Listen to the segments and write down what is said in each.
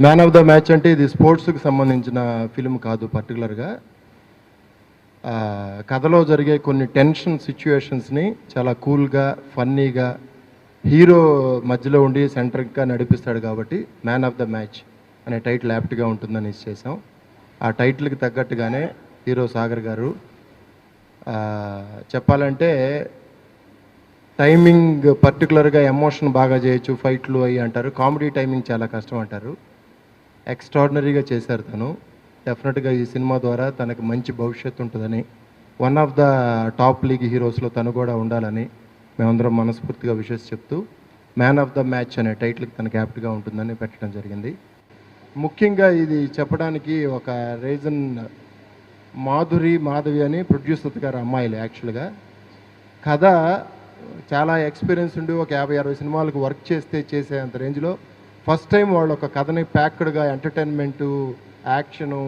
Man of the match అంటే ఇది స్పోర్ట్స్కి సంబంధించిన ఫిల్మ్ కాదు పర్టికులర్గా. కథలో జరిగే కొన్ని టెన్షన్ సిచ్యువేషన్స్ని చాలా కూల్గా ఫన్నీగా హీరో మధ్యలో ఉండి సెంటర్గా నడిపిస్తాడు కాబట్టి మ్యాన్ ఆఫ్ ద మ్యాచ్ అనే టైటిల్ యాప్ట్గా ఉంటుందని చేసాం. ఆ టైటిల్కి తగ్గట్టుగానే హీరో సాగర్ గారు చెప్పాలంటే టైమింగ్ పర్టికులర్గా ఎమోషన్ బాగా చేయొచ్చు, ఫైట్లు అయ్యి అంటారు, కామెడీ టైమింగ్ చాలా కష్టం అంటారు. ఎక్స్ట్రాడినరీగా చేశారు తను. డెఫినెట్గా ఈ సినిమా ద్వారా తనకు మంచి భవిష్యత్తు ఉంటుందని, one of the top league హీరోస్లో తను కూడా ఉండాలని మేమందరం మనస్ఫూర్తిగా విషెస్ చెప్తూ మ్యాన్ ఆఫ్ ద మ్యాచ్ అనే టైటిల్కి తనకు యాప్ట్గా ఉంటుందని పెట్టడం జరిగింది. ముఖ్యంగా ఇది చెప్పడానికి ఒక రీజన్, మాధురి మాధవి అని ప్రొడ్యూసర్ గారు అమ్మాయిలు. యాక్చువల్గా కథ చాలా ఎక్స్పీరియన్స్ ఉండి ఒక 50-60 సినిమాలకు వర్క్ చేసేంత రేంజ్లో ఫస్ట్ టైం వాళ్ళు ఒక కథని ప్యాక్డ్గా ఎంటర్టైన్మెంటు, యాక్షను,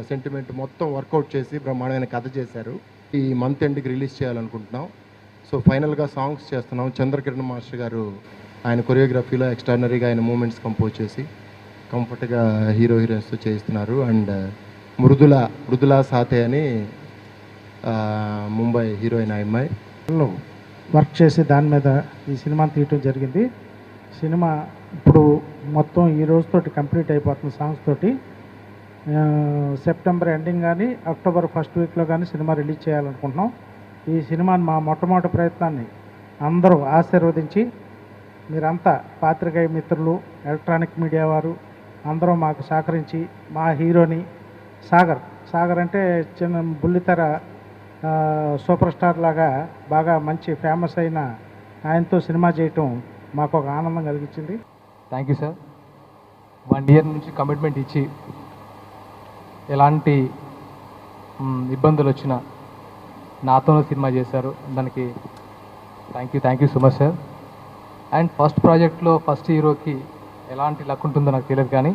సెంటిమెంట్ మొత్తం వర్కౌట్ చేసి బ్రహ్మాండమైన కథ చేశారు. ఈ మంత్ ఎండ్కి రిలీజ్ చేయాలనుకుంటున్నాం. సో ఫైనల్గా సాంగ్స్ చేస్తున్నాం. చంద్రకిరణ్ మాస్టర్ గారు ఆయన కొరియోగ్రఫీలో ఎక్స్ట్రాడినరీగా ఆయన మూమెంట్స్ కంపోజ్ చేసి కంఫర్ట్గా హీరోయిన్స్తో చేయిస్తున్నారు. అండ్ మృదులా సాతే అని ముంబై హీరోయిన్ ఆ అమ్మాయి వర్క్ చేసి దాని మీద ఈ సినిమాని తీయటం జరిగింది. సినిమా ఇప్పుడు మొత్తం ఈ రోజుతోటి కంప్లీట్ అయిపోతుంది. సాంగ్స్ తోటి సెప్టెంబర్ ఎండింగ్ కానీ అక్టోబర్ ఫస్ట్ వీక్లో కానీ సినిమా రిలీజ్ చేయాలనుకుంటున్నాం. ఈ సినిమాని మా మొట్టమొదటి ప్రయత్నాన్ని అందరూ ఆశీర్వదించి, మీరంతా పాత్రికేయ మిత్రులు, ఎలక్ట్రానిక్ మీడియా వారు అందరూ మాకు సహకరించి మా హీరోని సాగర్ అంటే చిన్న బుల్లితెర సూపర్ స్టార్ లాగా బాగా మంచి ఫేమస్ అయిన ఆయనతో సినిమా చేయటం మాకు ఒక ఆనందం కలిగించింది. Thank you sir. 1 year నుంచి కమిట్మెంట్ ఇచ్చి ఎలాంటి ఇబ్బందులు వచ్చినా నాతోనే సినిమా చేశారు. దానికి thank you so much sir. And first ప్రాజెక్ట్లో ఫస్ట్ హీరోకి ఎలాంటి లక్ ఉంటుందో నాకు తెలియదు, కానీ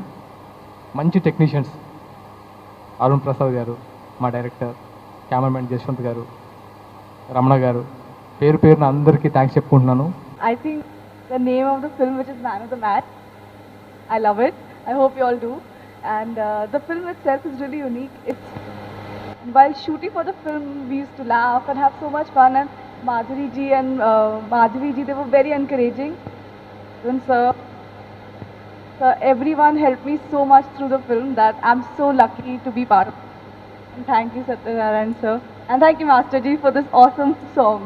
మంచి టెక్నీషియన్స్ అరుణ్ ప్రసాద్ గారు, మా డైరెక్టర్, కెమెరామెన్ జశ్వంత్ గారు, రమణ గారు, పేరున అందరికీ థ్యాంక్స్ చెప్పుకుంటున్నాను. I think the name of the film, which is Man of the Match, I love it. I hope you all do. And the film itself is really unique. While shooting for the film, we used to laugh and have so much fun. And Madhuri ji, they were very encouraging. And sir, everyone helped me so much through the film that I'm so lucky to be part of it. And thank you, Satyanarayan sir. And thank you, Master Ji, for this awesome song.